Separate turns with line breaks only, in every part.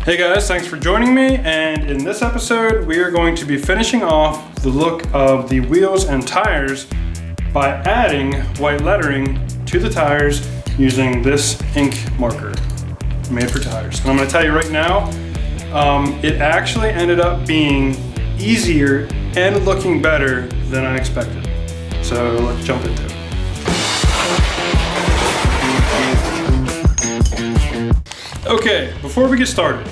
Hey guys, thanks for joining me, and in this episode we are going to be finishing off the look of the wheels and tires by adding white lettering to the tires using this ink marker made for tires. And I'm going to tell you right now, it actually ended up being easier and looking better than I expected. So let's jump into it. Okay, before we get started,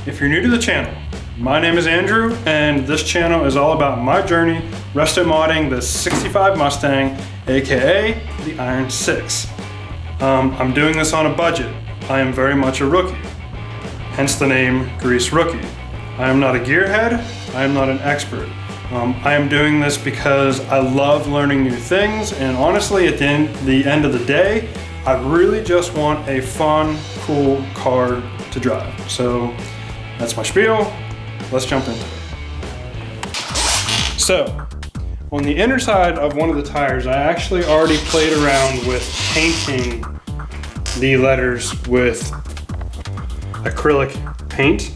if you're new to the channel, my name is Andrew, and this channel is all about my journey restomodding the 65 Mustang, aka the Iron 6. I'm doing this on a budget. I am very much a rookie, hence the name Grease Rookie. I am not a gearhead, I am not an expert. I am doing this because I love learning new things, and honestly, at the end of the day, I really just want a fun, cool car to drive. So that's my spiel. Let's jump into it. So on the inner side of one of the tires, I actually already played around with painting the letters with acrylic paint.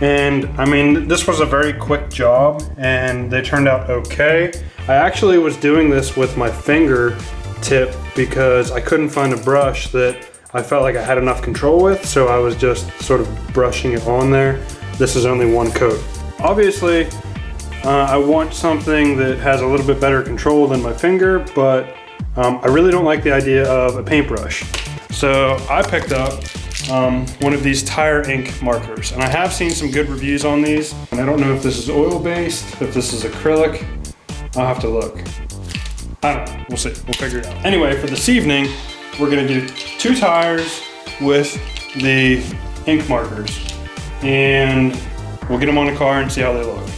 And I mean, this was a very quick job and they turned out okay. I actually was doing this with my finger tip because I couldn't find a brush that I felt like I had enough control with, so I was just sort of brushing it on there. This is only one coat. Obviously, I want something that has a little bit better control than my finger, but I really don't like the idea of a paintbrush. So I picked up one of these tire ink markers, and I have seen some good reviews on these, and I don't know if this is oil-based, if this is acrylic. I'll have to look. I don't know, we'll see, we'll figure it out. Anyway, for this evening, we're gonna do 2 tires with the ink markers, and we'll get them on the car and see how they look.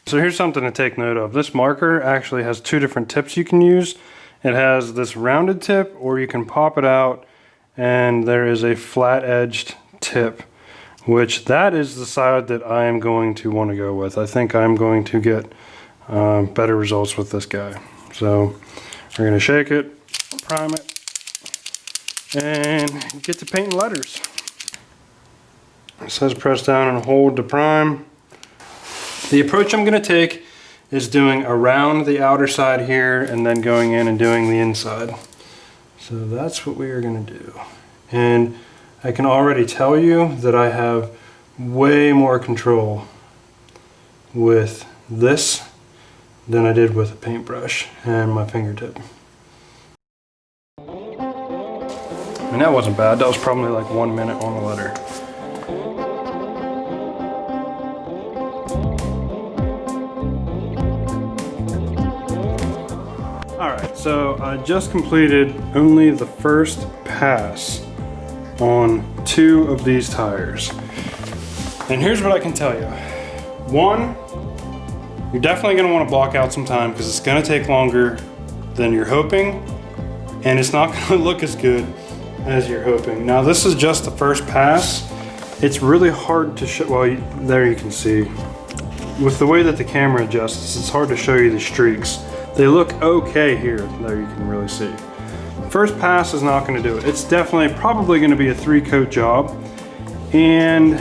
So here's something to take note of. This marker actually has 2 different tips you can use. It has this rounded tip, or you can pop it out and there is a flat-edged tip, which that is the side that I am going to want to go with. I think I'm going to get better results with this guy. So we're going to shake it, prime it, and get to painting letters. It says press down and hold to prime. The approach I'm going to take is doing around the outer side here and then going in and doing the inside. So that's what we are going to do. And I can already tell you that I have way more control with this than I did with a paintbrush and my fingertip. And that wasn't bad. That was probably like 1 minute on the letter. Alright, so I just completed only the first pass on 2 of these tires. And here's what I can tell you. 1, you're definitely going to want to block out some time because it's going to take longer than you're hoping, and it's not going to look as good as you're hoping. Now this is just the first pass. It's really hard to show, well, there you can see. With the way that the camera adjusts, it's hard to show you the streaks. They look okay here, there you can really see. First pass is not going to do it. It's definitely probably going to be a 3-coat job, and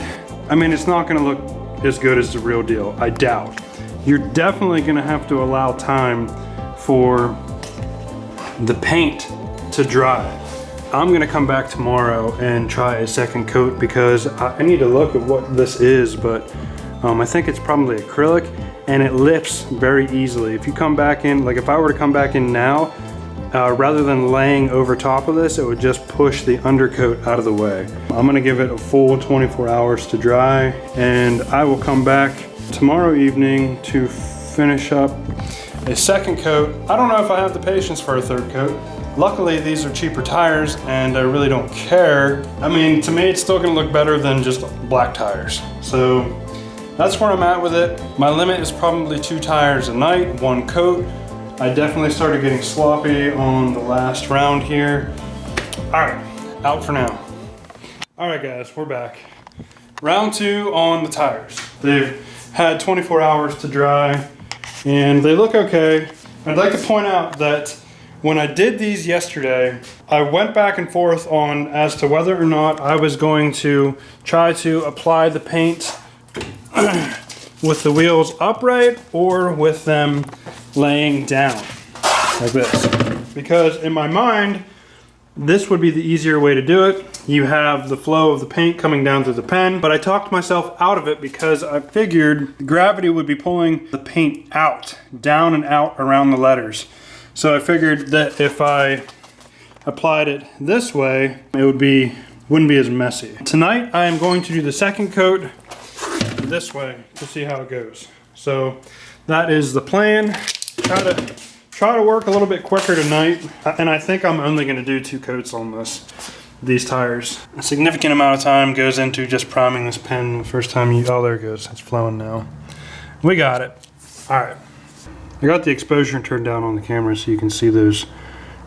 I mean, it's not going to look as good as the real deal, I doubt. You're definitely going to have to allow time for the paint to dry. I'm going to come back tomorrow and try a 2nd coat because I need to look at what this is, but I think it's probably acrylic, and it lifts very easily. If you come back in, like if I were to come back in now, rather than laying over top of this, it would just push the undercoat out of the way. I'm gonna give it a full 24 hours to dry, and I will come back tomorrow evening to finish up a 2nd coat. I don't know if I have the patience for a 3rd coat. Luckily, these are cheaper tires, and I really don't care. I mean, to me, it's still gonna look better than just black tires. So that's where I'm at with it. My limit is probably 2 tires a night, 1 coat. I definitely started getting sloppy on the last round here. All right, out for now. All right guys, we're back. Round 2 on the tires. They've had 24 hours to dry, and they look okay. I'd like to point out that when I did these yesterday, I went back and forth on as to whether or not I was going to try to apply the paint with the wheels upright or with them laying down like this. Because in my mind, this would be the easier way to do it. You have the flow of the paint coming down through the pen, but I talked myself out of it because I figured gravity would be pulling the paint out, down and out around the letters. So I figured that if I applied it this way, it wouldn't be as messy. Tonight, I am going to do the second coat this way to see how it goes. So that is the plan. Try to work a little bit quicker tonight, and I think I'm only going to do 2 coats on these tires. A significant amount of time goes into just priming this pen the first time oh, there it goes. It's flowing now. We got it. All right. I got the exposure turned down on the camera so you can see those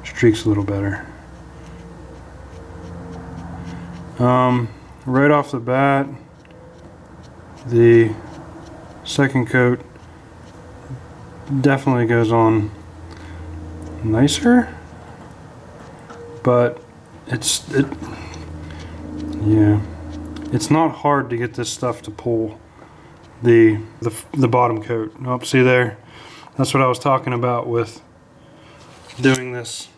streaks a little better. Right off the bat, the second coat definitely goes on nicer, but it's not hard to get this stuff to pull the bottom coat. Oh, see there? That's what I was talking about with doing this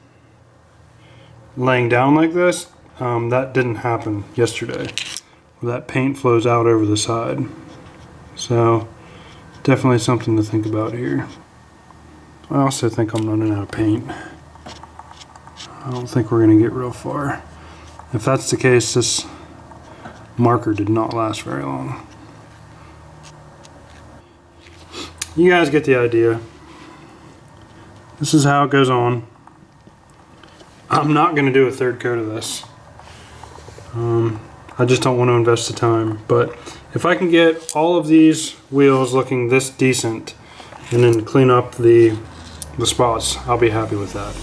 laying down like this. That didn't happen yesterday. That paint flows out over the side. So definitely something to think about here. I also think I'm running out of paint. I don't think we're going to get real far. If that's the case, this marker did not last very long. You guys get the idea. This is how it goes on. I'm not going to do a third coat of this. I just don't want to invest the time. But if I can get all of these wheels looking this decent and then clean up the spots, I'll be happy with that.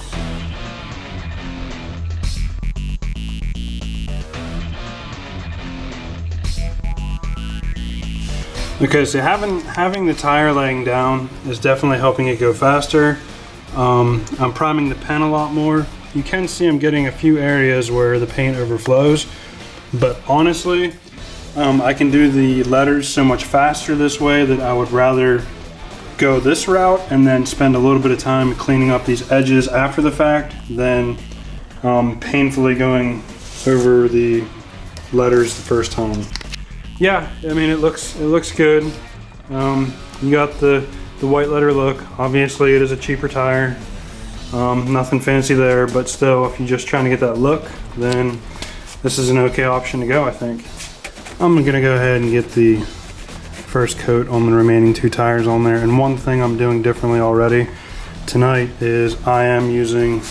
Okay, so having the tire laying down is definitely helping it go faster. I'm priming the pen a lot more. You can see I'm getting a few areas where the paint overflows, but honestly, I can do the letters so much faster this way that I would rather go this route and then spend a little bit of time cleaning up these edges after the fact than painfully going over the letters the first time. Yeah, I mean, it looks good. You got the white letter look. Obviously, it is a cheaper tire. Nothing fancy there, but still, if you're just trying to get that look, then this is an okay option to go, I think. I'm gonna go ahead and get the first coat on the remaining 2 tires on there. And one thing I'm doing differently already tonight is I am using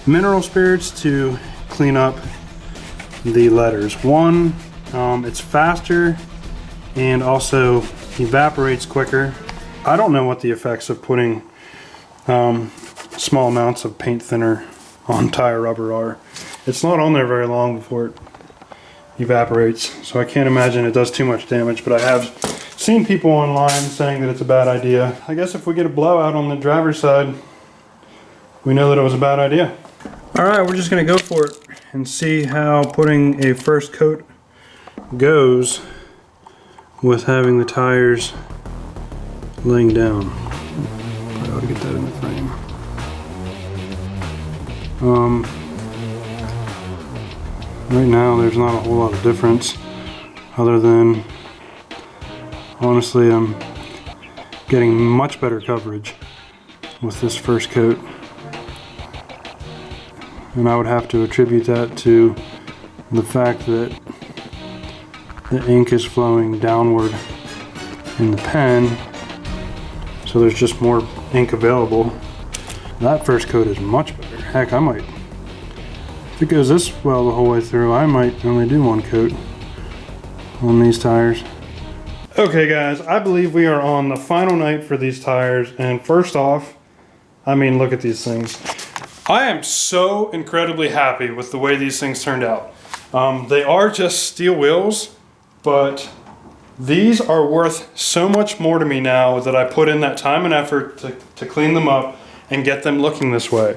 mineral spirits to clean up the letters. One, it's faster and also evaporates quicker. I don't know what the effects of putting small amounts of paint thinner on tire rubber are. It's not on there very long before it evaporates, so I can't imagine it does too much damage, but I have seen people online saying that it's a bad idea. I guess if we get a blowout on the driver's side, we know that it was a bad idea. Alright, we're just going to go for it and see how putting a first coat goes with having the tires laying down. I ought to get that in the frame. Right now there's not a whole lot of difference other than honestly I'm getting much better coverage with this first coat, and I would have to attribute that to the fact that the ink is flowing downward in the pen, so there's just more ink available. That first coat is much better. Heck, I might, if it goes this well the whole way through, I might only do 1 coat on these tires. Okay guys, I believe we are on the final night for these tires, and first off, I mean, look at these things. I am so incredibly happy with the way these things turned out. They are just steel wheels, but these are worth so much more to me now that I put in that time and effort to clean them up and get them looking this way.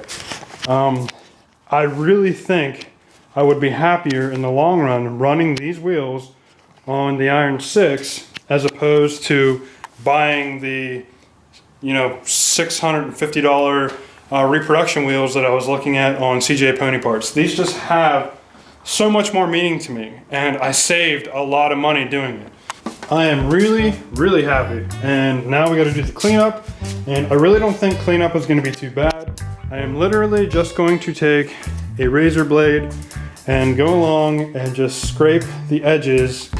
I really think I would be happier in the long run running these wheels on the Iron 6 as opposed to buying the, you know, $650 reproduction wheels that I was looking at on CJ Pony Parts. These just have so much more meaning to me, and I saved a lot of money doing it. I am really, really happy. And now we got to do the cleanup, and I really don't think cleanup is going to be too bad. I am literally just going to take a razor blade and go along and just scrape the edges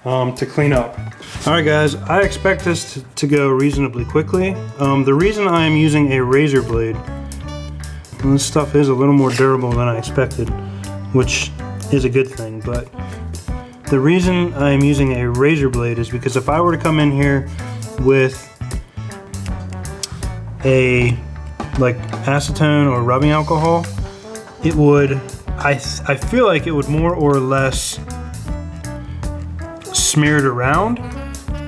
to clean up. All right guys, I expect this to go reasonably quickly. The reason I am using a razor blade, and this stuff is a little more durable than I expected, which is a good thing, but the reason I am using a razor blade is because if I were to come in here with a like acetone or rubbing alcohol, it would, I feel like it would more or less smear it around.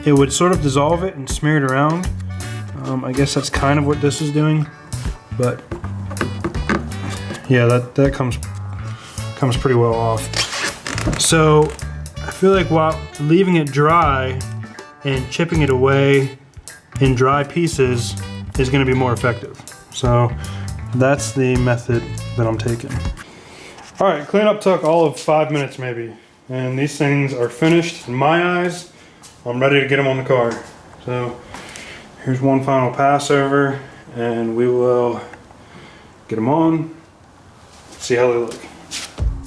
It would sort of dissolve it and smear it around. I guess that's kind of what this is doing, but yeah, that comes pretty well off. So I feel like while leaving it dry and chipping it away in dry pieces is going to be more effective. So that's the method that I'm taking. All right, cleanup took all of 5 minutes maybe, and these things are finished in my eyes. I'm ready to get them on the car. So here's one final pass over, and we will get them on, see how they look.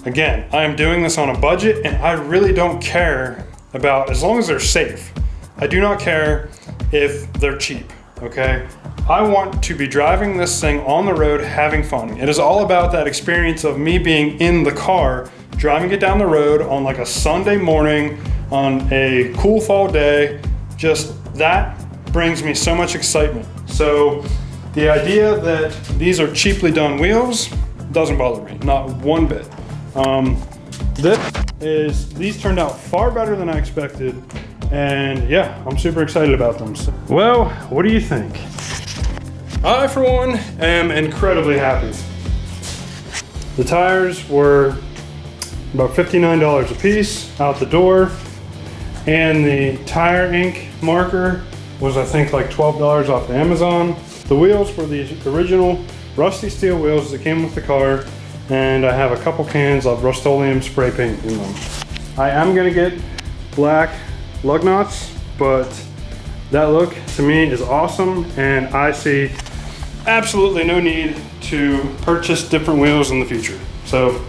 Again, I am doing this on a budget, and I really don't care about, as long as they're safe. I do not care if they're cheap, okay? I want to be driving this thing on the road, having fun. It is all about that experience of me being in the car, driving it down the road on like a Sunday morning, on a cool fall day. Just that brings me so much excitement. So the idea that these are cheaply done wheels doesn't bother me, not one bit. These turned out far better than I expected, and yeah, I'm super excited about them. So, well, what do you think? I, for one, am incredibly happy. The tires were about $59 a piece out the door, and the tire ink marker was, I think, like $12 off of Amazon. The wheels were the original rusty steel wheels that came with the car, and I have a couple cans of Rust-Oleum spray paint in them. I am gonna get black lug nuts, but that look to me is awesome, and I see absolutely no need to purchase different wheels in the future. So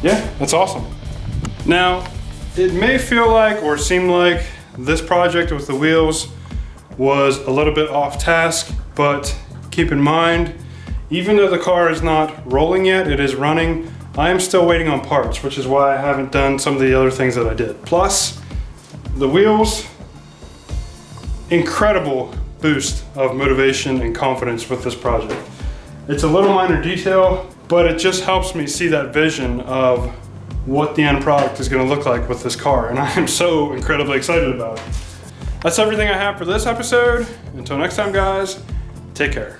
yeah, that's awesome. Now, it may feel like or seem like this project with the wheels was a little bit off task, but keep in mind, even though the car is not rolling yet, it is running, I am still waiting on parts, which is why I haven't done some of the other things that I did. Plus, the wheels, incredible boost of motivation and confidence with this project. It's a little minor detail, but it just helps me see that vision of what the end product is going to look like with this car, and I am so incredibly excited about it. That's everything I have for this episode. Until next time, guys, take care.